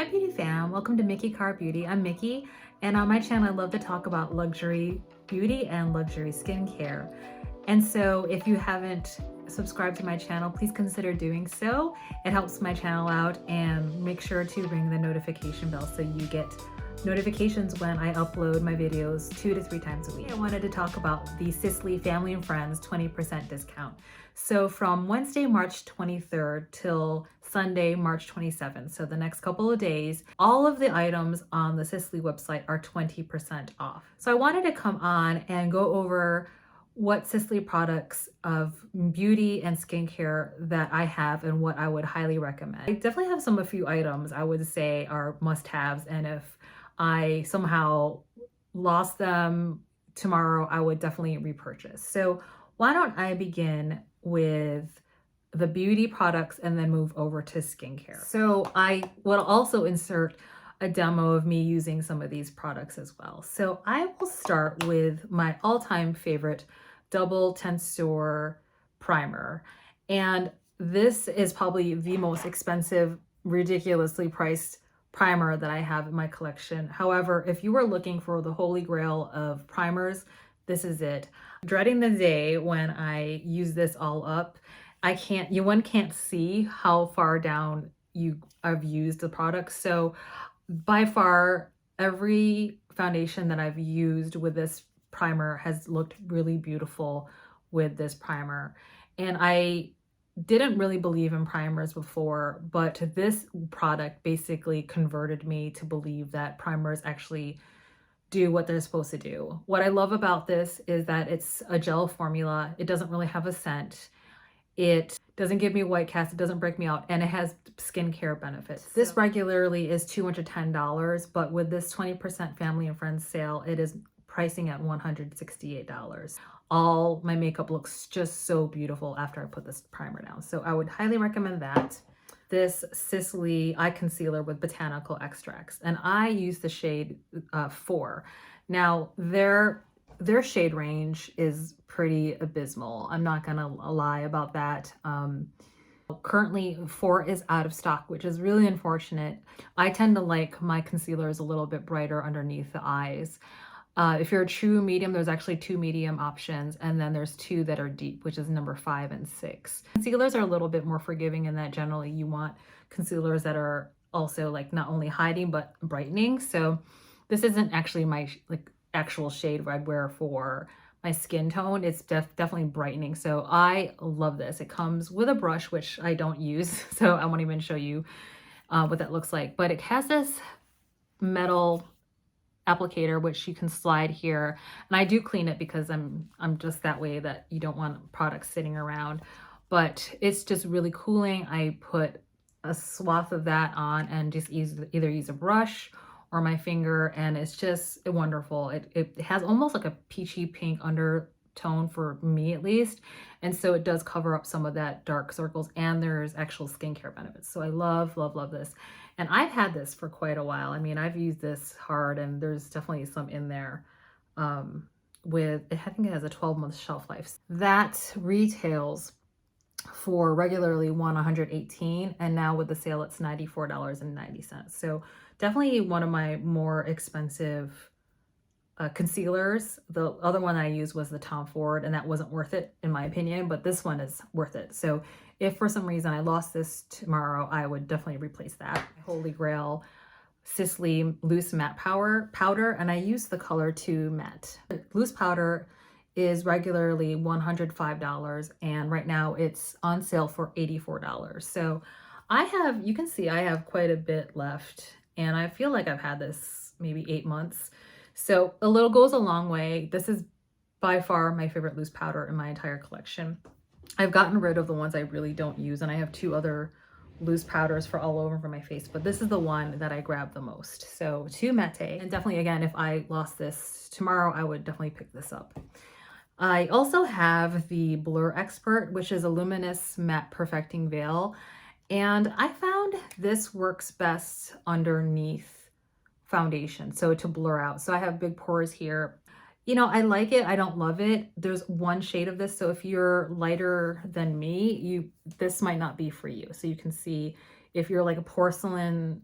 Hi beauty fam, welcome to Mickey Car Beauty. I'm Mickey, and on my channel I love to talk about luxury beauty and luxury skincare. And so if you haven't subscribed to my channel, please consider doing so. It helps my channel out, and make sure to ring the notification bell so you get notifications when I upload my videos 2 to 3 times a week. I wanted to talk about the Sisley Family and Friends 20% discount. So from Wednesday, March 23rd till Sunday, March 27th, so the next couple of days, all of the items on the Sisley website are 20% off. So I wanted to come on and go over what Sisley products of beauty and skincare that I have and what I would highly recommend. I definitely have a few items I would say are must-haves, and if I somehow lost them tomorrow, I would definitely repurchase. So why don't I begin with the beauty products and then move over to skincare. So I will also insert a demo of me using some of these products as well. So I will start with my all-time favorite double tensor primer. And this is probably the most expensive, ridiculously priced primer that I have in my collection. However, if you are looking for the holy grail of primers, this is it. I'm dreading the day when I use this all up. One can't see how far down I've used the product. So by far, every foundation that I've used with this primer has looked really beautiful with this primer. And I didn't really believe in primers before, but this product basically converted me to believe that primers actually do what they're supposed to do. What I love about this is that it's a gel formula. It doesn't really have a scent. It doesn't give me white cast, it doesn't break me out, and it has skincare benefits. This regularly is $210, but with this 20% family and friends sale, it is pricing at $168. All my makeup looks just so beautiful after I put this primer down. So I would highly recommend that. This Sisley eye concealer with botanical extracts, and I use the shade 4. Now their shade range is pretty abysmal. I'm not gonna lie about that. Currently 4 is out of stock, which is really unfortunate. I tend to like my concealers a little bit brighter underneath the eyes. If you're a true medium, there's actually 2 medium options, and then there's 2 that are deep, which is number 5 and 6. Concealers are a little bit more forgiving in that generally you want concealers that are also like not only hiding but brightening. So this isn't actually my actual shade I'd wear for my skin tone. It's definitely brightening. So I love this. It comes with a brush, which I don't use, so I won't even show you what that looks like. But it has this metal applicator which you can slide here, and I do clean it because I'm just that way, that you don't want products sitting around. But it's just really cooling. I put a swath of that on and just either use a brush or my finger, and it's just wonderful. It has almost like a peachy pink undertone for me at least, and so it does cover up some of that dark circles, and there's actual skincare benefits. So I love this, and I've had this for quite a while. I mean, I've used this hard, and there's definitely some in there I think it has a 12-month shelf life. That retails for regularly $118, and now with the sale it's $94.90. So definitely one of my more expensive concealers. The other one I used was the Tom Ford, and that wasn't worth it in my opinion, but this one is worth it. So if for some reason I lost this tomorrow, I would definitely replace that. Holy Grail Sisley Loose Matte Powder, and I use the color 2 Matte. Loose powder is regularly $105, and right now it's on sale for $84. So you can see I have quite a bit left, and I feel like I've had this maybe 8 months. So a little goes a long way. This is by far my favorite loose powder in my entire collection. I've gotten rid of the ones I really don't use, and I have 2 other loose powders for all over my face, but this is the one that I grab the most. So 2 Matte, and definitely again, if I lost this tomorrow, I would definitely pick this up. I also have the Blur Expert, which is a luminous matte perfecting veil, and I found this works best underneath foundation, so to blur out. So I have big pores here. You know, I like it. I don't love it. There's one shade of this, so if you're lighter than me, this might not be for you. So you can see if you're like a porcelain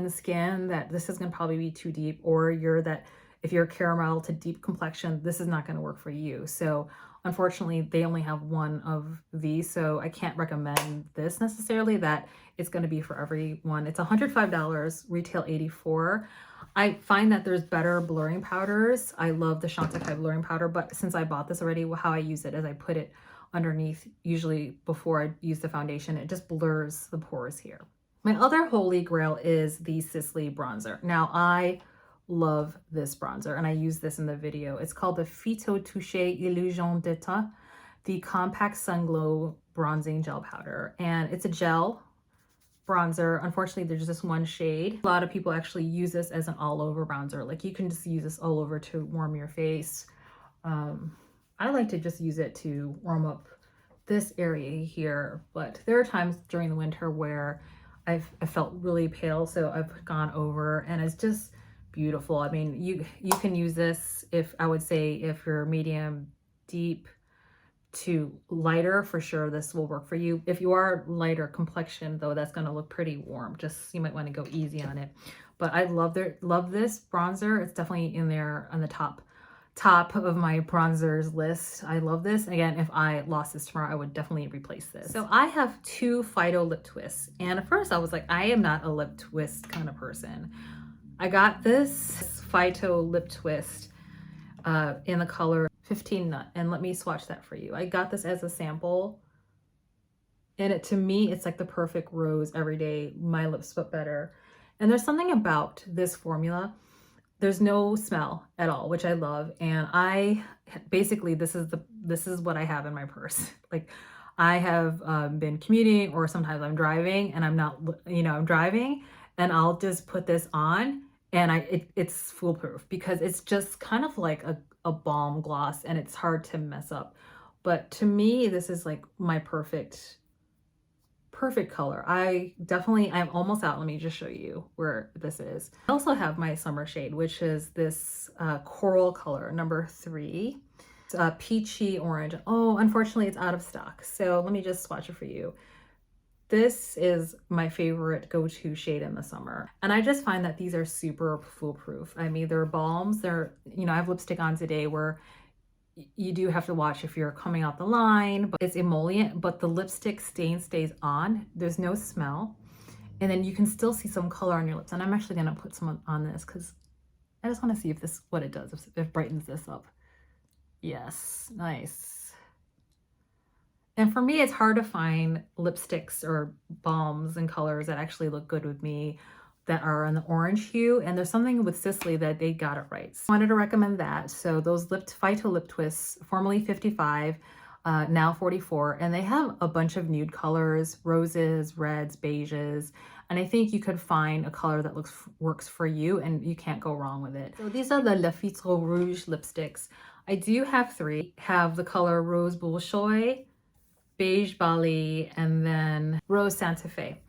skin, that this is gonna probably be too deep, or if you're caramel to deep complexion, this is not gonna work for you. So unfortunately, they only have one of these, so I can't recommend this necessarily, that it's gonna be for everyone. It's $105, retail $84. I find that there's better blurring powders. I love the Chantecaille blurring powder, but since I bought this already, how I use it is I put it underneath, usually before I use the foundation. It just blurs the pores here. My other holy grail is the Sisley bronzer. Now, I love this bronzer, and I use this in the video. It's called the Phyto Touche Illusion d'Etat, the Compact Sun Glow Bronzing Gel Powder. And it's a gel bronzer. Unfortunately, there's just one shade. A lot of people actually use this as an all-over bronzer. Like, you can just use this all over to warm your face. I like to just use it to warm up this area here, but there are times during the winter where I felt really pale, so I've gone over, and it's just beautiful. I mean, you can use this, if I would say if you're medium deep to lighter, for sure this will work for you. If you are lighter complexion though, that's going to look pretty warm. Just, you might want to go easy on it. But I love this bronzer. It's definitely in there on the top of my bronzers list. I love this. Again, if I lost this tomorrow, I would definitely replace this. So I have two Phyto lip twists, and at first I was like, I am not a lip twist kind of person. I got this Phyto lip twist in the color 15 Nut, and let me swatch that for you. I got this as a sample, and to me, it's like the perfect rose everyday, my lips but better. And there's something about this formula. There's no smell at all, which I love. And I basically, this is what I have in my purse. Like, I have been commuting, or sometimes I'm driving and I'm not, I'm driving, and I'll just put this on, and it's foolproof, because it's just kind of like a balm gloss, and it's hard to mess up. But to me, this is like my perfect color. I'm almost out. Let me just show you where this is. I also have my summer shade, which is this coral color, number 3. It's peachy orange. Oh, unfortunately, it's out of stock. So let me just swatch it for you. This is my favorite go-to shade in the summer. And I just find that these are super foolproof. I mean, they're balms. I have lipstick on today where you do have to watch if you're coming out the line, but it's emollient, but the lipstick stain stays on. There's no smell. And then you can still see some color on your lips. And I'm actually gonna put some on this because I just wanna see if what it does, if it brightens this up. Yes, nice. And for me, it's hard to find lipsticks or balms and colors that actually look good with me, that are in the orange hue. And there's something with Sisley that they got it right. So I wanted to recommend that. So those Phyto lip twists, formerly $55, now $44, and they have a bunch of nude colors, roses, reds, beiges, and I think you could find a color that works for you, and you can't go wrong with it. So these are the Le Filtre Rouge lipsticks. I do have 3. Have the color Rose Bolchoi, Beige Bali, and then Rose Santa Fe.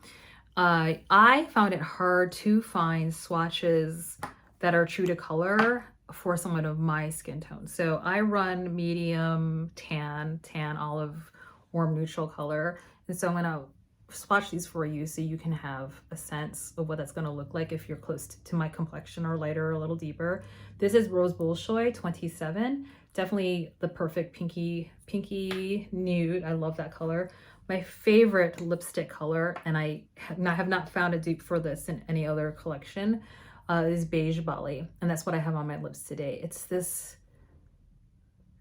I found it hard to find swatches that are true to color for someone of my skin tone. So I run medium tan, olive, warm, neutral color. And so I'm gonna swatch these for you so you can have a sense of what that's gonna look like if you're close to my complexion, or lighter, or a little deeper. This is Rose Bolchoi 27. Definitely the perfect pinky nude. I love that color. My favorite lipstick color, and I have not found a dupe for this in any other collection, is Beige Bali, and that's what I have on my lips today. It's this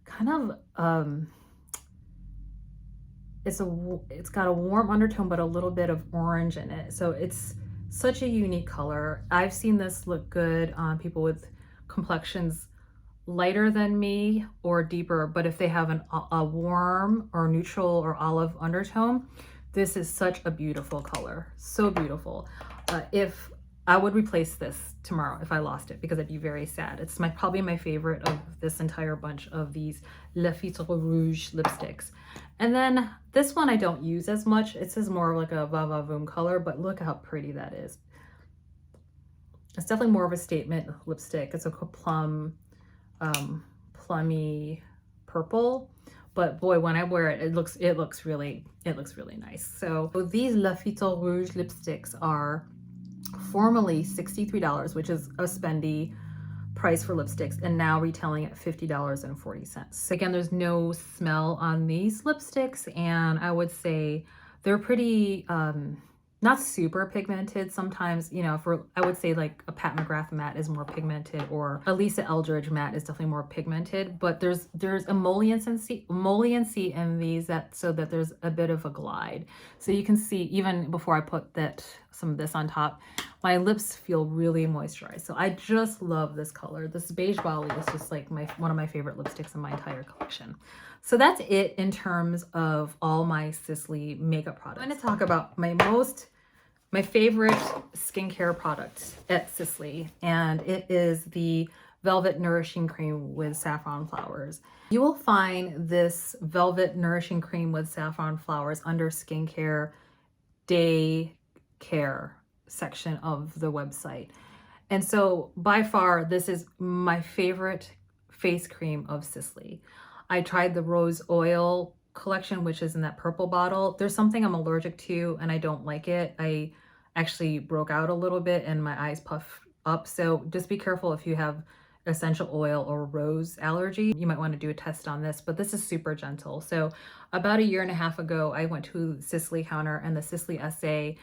kind of it's got a warm undertone but a little bit of orange in it, so it's such a unique color. I've seen this look good on people with complexions lighter than me or deeper, but if they have a warm or neutral or olive undertone, this is such a beautiful color. So beautiful. If I would replace this tomorrow if I lost it, because I'd be very sad. It's probably my favorite of this entire bunch of these Le Filtre Rouge lipsticks. And then this one I don't use as much. This is more like a Va Va Voom color, but look how pretty that is. It's definitely more of a statement lipstick. It's a plummy purple, but boy, when I wear it, it looks really nice. So these Le Phyto Rouge lipsticks are formerly $63, which is a spendy price for lipsticks, and now retailing at $50.40. Again, there's no smell on these lipsticks, and I would say they're pretty not super pigmented. Sometimes, you know, I would say like a Pat McGrath matte is more pigmented, or a Lisa Eldridge matte is definitely more pigmented, but there's emolliency in these, so that there's a bit of a glide. So you can see, even before I put some of this on top, my lips feel really moisturized. So I just love this color. This Beige Bali is just like one of my favorite lipsticks in my entire collection. So that's it in terms of all my Sisley makeup products. I'm going to talk about my favorite skincare product at Sisley, and it is the Velvet Nourishing Cream with Saffron Flowers. You will find this Velvet Nourishing Cream with Saffron Flowers under Skincare Day Care section of the website. And so by far, this is my favorite face cream of Sisley. I tried the Rose Oil collection, which is in that purple bottle. There's something I'm allergic to and I don't like it. I actually broke out a little bit and my eyes puff up. So just be careful if you have essential oil or rose allergy. You might want to do a test on this, but this is super gentle. So about a year and a half ago, I went to the Sisley counter, and the Sisley SA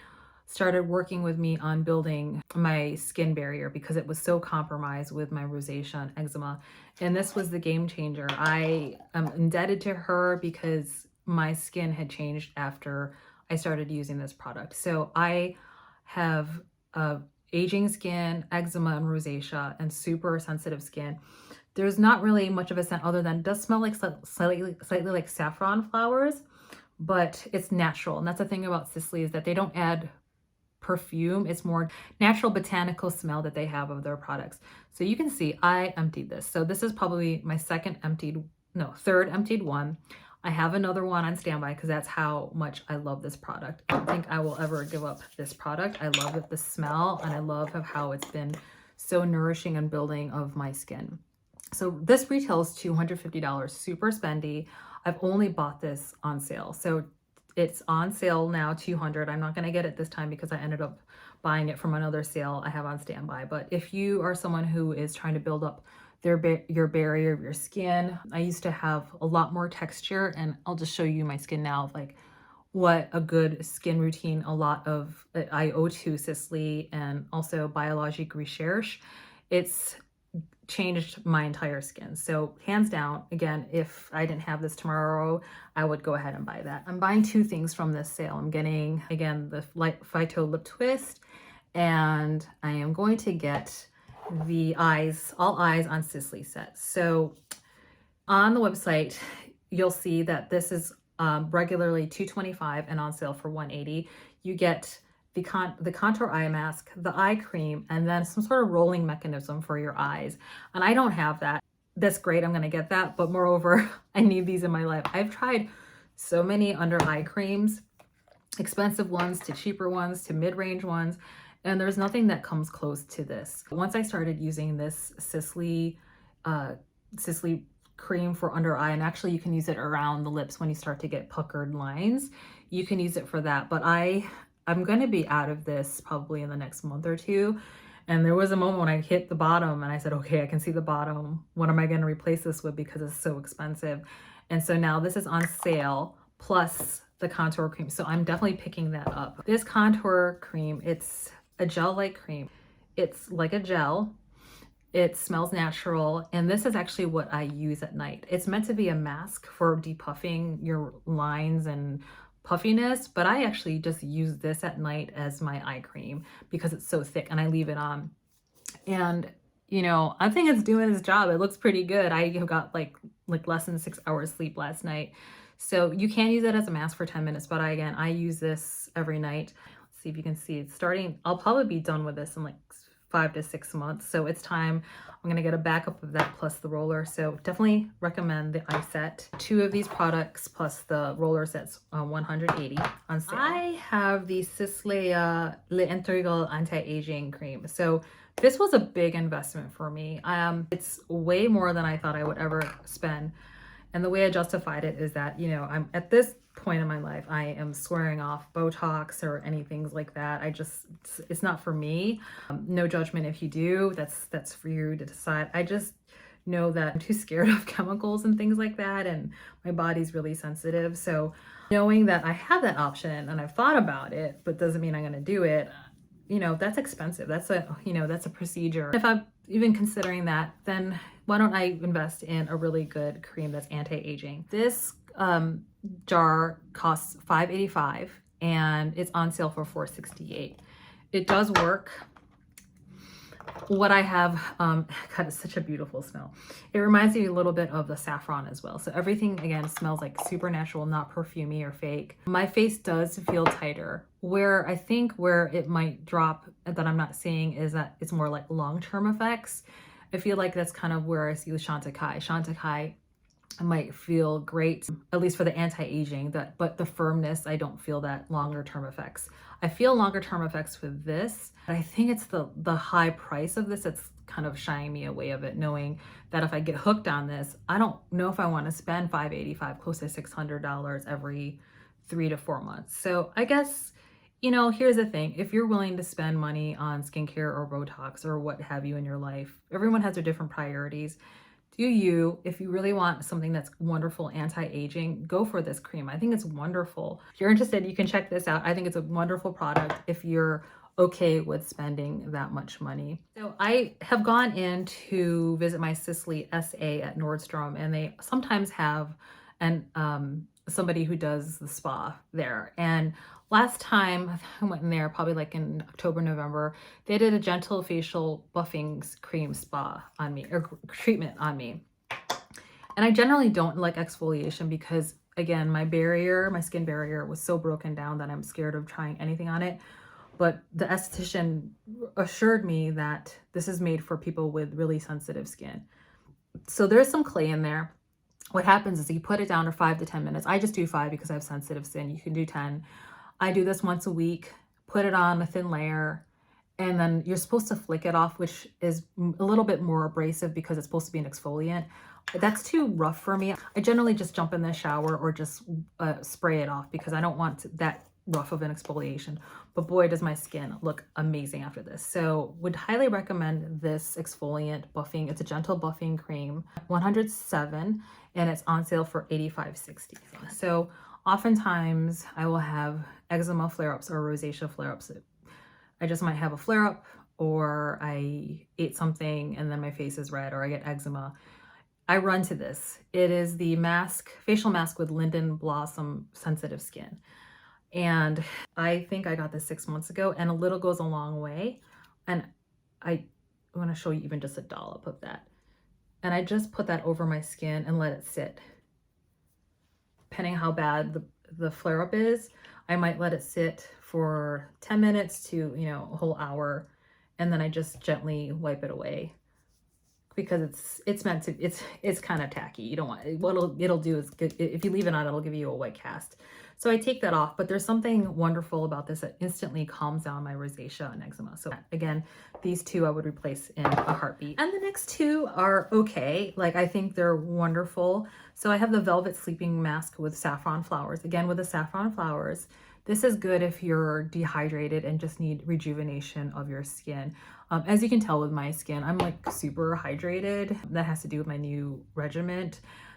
started working with me on building my skin barrier because it was so compromised with my rosacea and eczema. And this was the game changer. I am indebted to her because my skin had changed after I started using this product. So I have aging skin, eczema and rosacea, and super sensitive skin. There's not really much of a scent other than it does smell like slightly like saffron flowers, but it's natural. And that's the thing about Sisley, is that they don't add perfume. It's more natural botanical smell that they have of their products. So you can see I emptied this. So this is probably my third emptied one. I have another one on standby because that's how much I love this product. I don't think I will ever give up this product. I love it, the smell, and I love how it's been so nourishing and building of my skin. So this retails $250, super spendy. I've only bought this on sale. So it's on sale now, $200. I'm not going to get it this time because I ended up buying it from another sale I have on standby. But if you are someone who is trying to build up your barrier of your skin, I used to have a lot more texture, and I'll just show you my skin now of like what a good skin routine I owe to Sisley and also Biologique Recherche. It's changed my entire skin. So hands down, again, if I didn't have this tomorrow, I would go ahead and buy that. I'm buying two things from this sale. I'm getting, again, the Phyto Lip Twist, and I am going to get the All Eyes on Sisley set. So on the website, you'll see that this is regularly $225 and on sale for $180. You get the contour eye mask, the eye cream, and then some sort of rolling mechanism for your eyes. And I don't have that. That's great, I'm gonna get that, but moreover, I need these in my life. I've tried so many under eye creams, expensive ones to cheaper ones to mid-range ones, and there's nothing that comes close to this. Once I started using this Sisley cream for under eye, and actually you can use it around the lips when you start to get puckered lines, you can use it for that. But I'm going to be out of this probably in the next month or two. And there was a moment when I hit the bottom and I said, okay, I can see the bottom. What am I going to replace this with because it's so expensive? And so now this is on sale plus the contour cream. So I'm definitely picking that up. This contour cream, it's a gel-like cream. It's like a gel. It smells natural. And this is actually what I use at night. It's meant to be a mask for depuffing your lines and puffiness, but I actually just use this at night as my eye cream because it's so thick and I leave it on. And you know, I think it's doing its job. It looks pretty good. I got like less than 6 hours sleep last night. So you can use it as a mask for 10 minutes, but I use this every night. Let's see if you can see it's starting. I'll probably be done with this in like 5 to 6 months. So it's time. I'm gonna get a backup of that plus the roller. So definitely recommend the eye set. 2 of these products plus the roller sets on $180 on sale. I have the Sisleya L'Integral Anti-Aging Cream. So this was a big investment for me. It's way more than I thought I would ever spend. And the way I justified it is that, you know, I'm at this point in my life, I am swearing off Botox or anything like that. It's not for me. No judgment if you do, that's for you to decide. I just know that I'm too scared of chemicals and things like that, and my body's really sensitive. So knowing that I have that option and I've thought about it, but doesn't mean I'm going to do it, you know, that's expensive. That's a procedure. If I'm even considering that, then why don't I invest in a really good cream that's anti-aging? This jar costs $5.85 and it's on sale for $4.68. It does work. What I have, God, it's such a beautiful smell. It reminds me a little bit of the saffron as well. So everything, again, smells like super natural, not perfumey or fake. My face does feel tighter. Where I think where it might drop that I'm not seeing is that it's more like long-term effects. I feel like that's kind of where I see with Chantecaille. Chantecaille might feel great, at least for the anti-aging, but the firmness, I don't feel that longer term effects. I feel longer term effects with this, but I think it's the high price of this that's kind of shying me away of it, knowing that if I get hooked on this, I don't know if I want to spend $585, close to $600 every 3 to 4 months. So I guess, you know, here's the thing. If you're willing to spend money on skincare or Botox or what have you in your life, everyone has their different priorities. Do you, if you really want something that's wonderful anti-aging, go for this cream. I think it's wonderful. If you're interested, you can check this out. I think it's a wonderful product if you're okay with spending that much money. So I have gone in to visit my Sisley SA at Nordstrom, and they sometimes have somebody who does the spa there. And last time I went in there, probably like in October, November, they did a gentle facial buffing cream spa on me, or treatment on me. And I generally don't like exfoliation because, again, my skin barrier was so broken down that I'm scared of trying anything on it. But the esthetician assured me that this is made for people with really sensitive skin. So there's some clay in there. What happens is you put it down for 5 to 10 minutes. I just do 5 because I have sensitive skin. You can do 10. I do this once a week, put it on a thin layer, and then you're supposed to flick it off, which is a little bit more abrasive because it's supposed to be an exfoliant. That's too rough for me. I generally just jump in the shower or just spray it off because I don't want that rough of an exfoliation. But boy, does my skin look amazing after this. So would highly recommend this exfoliant buffing. It's a gentle buffing cream, 107, and it's on sale for $85.60. So oftentimes I will have eczema flare-ups or rosacea flare-ups. I just might have a flare-up, or I ate something and then my face is red, or I get eczema. I run to this. It is the facial mask with Linden Blossom sensitive skin. And I think I got this 6 months ago, and a little goes a long way. And I want to show you even just a dollop of that. And I just put that over my skin and let it sit. Depending how bad the flare-up is, I might let it sit for 10 minutes to, you know, a whole hour. And then I just gently wipe it away, because it's meant to, it's kind of tacky. You don't want, what it'll do is, if you leave it on, it'll give you a white cast. So I take that off, but there's something wonderful about this that instantly calms down my rosacea and eczema. So again, these two I would replace in a heartbeat. And the next two are okay. Like, I think they're wonderful. So I have the Velvet Sleeping Mask with saffron flowers. Again, with the saffron flowers, this is good if you're dehydrated and just need rejuvenation of your skin. As you can tell with my skin, I'm like super hydrated. That has to do with my new regimen.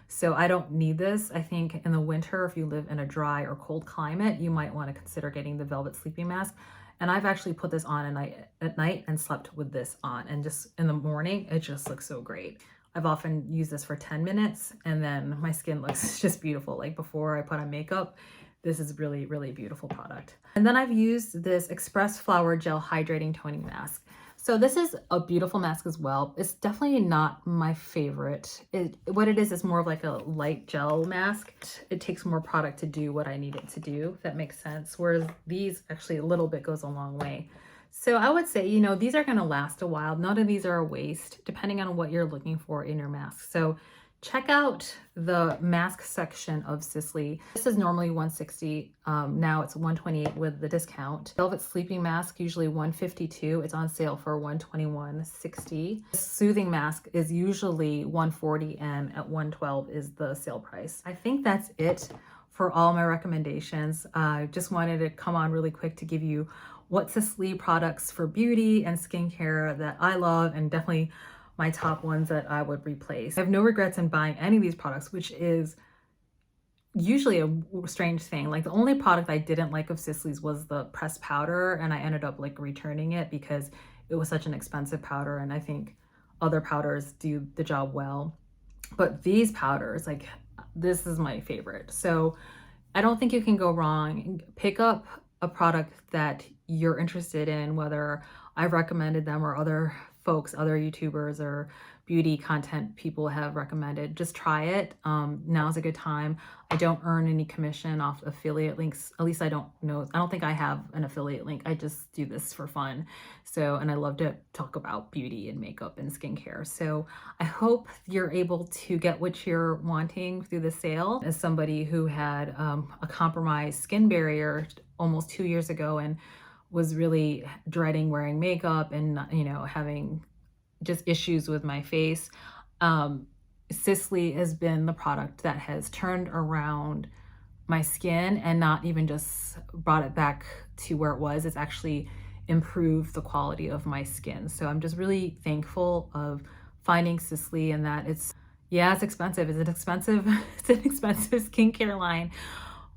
So I don't need this. I think in the winter, if you live in a dry or cold climate, you might want to consider getting the Velvet Sleeping Mask. And I've actually put this on at night and slept with this on. And just in the morning, it just looks so great. I've often used this for 10 minutes and then my skin looks just beautiful. Like before I put on makeup, this is really, really beautiful product. And then I've used this Express Flower Gel Hydrating Toning Mask. So this is a beautiful mask as well. It's definitely not my favorite. What it is more of like a light gel mask. It takes more product to do what I need it to do, if that makes sense. Whereas these, actually a little bit goes a long way. So I would say, you know, these are gonna last a while. None of these are a waste, depending on what you're looking for in your mask. So check out the mask section of Sisley. This is normally $160. Now it's $128 with the discount. Velvet sleeping mask, usually $152. It's on sale for $121.60. Soothing mask is usually $140, and at $112 is the sale price. I think that's it for all my recommendations. I just wanted to come on really quick to give you what Sisley products for beauty and skincare that I love, and definitely my top ones that I would replace. I have no regrets in buying any of these products, which is usually a strange thing. Like, the only product I didn't like of Sisley's was the pressed powder, and I ended up like returning it because it was such an expensive powder, and I think other powders do the job well. But these powders, like, this is my favorite. So I don't think you can go wrong. Pick up a product that you're interested in, whether I've recommended them or other folks, other YouTubers or beauty content people have recommended. Just try it. Now's a good time. I don't earn any commission off affiliate links. At least I don't know. I don't think I have an affiliate link. I just do this for fun. So, and I love to talk about beauty and makeup and skincare. So I hope you're able to get what you're wanting through the sale. As somebody who had a compromised skin barrier almost 2 years ago and was really dreading wearing makeup and, you know, having just issues with my face, Sisley has been the product that has turned around my skin, and not even just brought it back to where it was. It's actually improved the quality of my skin. So I'm just really thankful of finding Sisley, and that it's expensive. It's an expensive skincare line,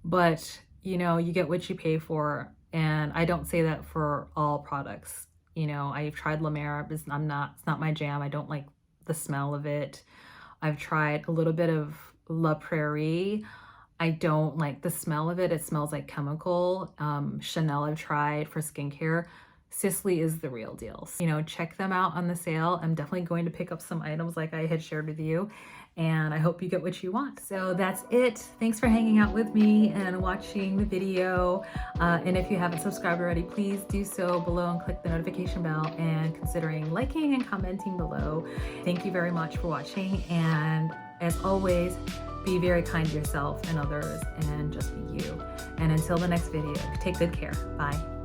but you know, you get what you pay for. And I don't say that for all products. You know, I've tried La Mer. It's not my jam. I don't like the smell of it. I've tried a little bit of La Prairie. I don't like the smell of it. It smells like chemical. Chanel I've tried for skincare. Sisley is the real deal. You know, check them out on the sale. I'm definitely going to pick up some items like I had shared with you, and I hope you get what you want. So that's it. Thanks for hanging out with me and watching the video. And if you haven't subscribed already, please do so below and click the notification bell, and considering liking and commenting below. Thank you very much for watching. And as always, be very kind to yourself and others, and just be you. And until the next video, take good care. Bye.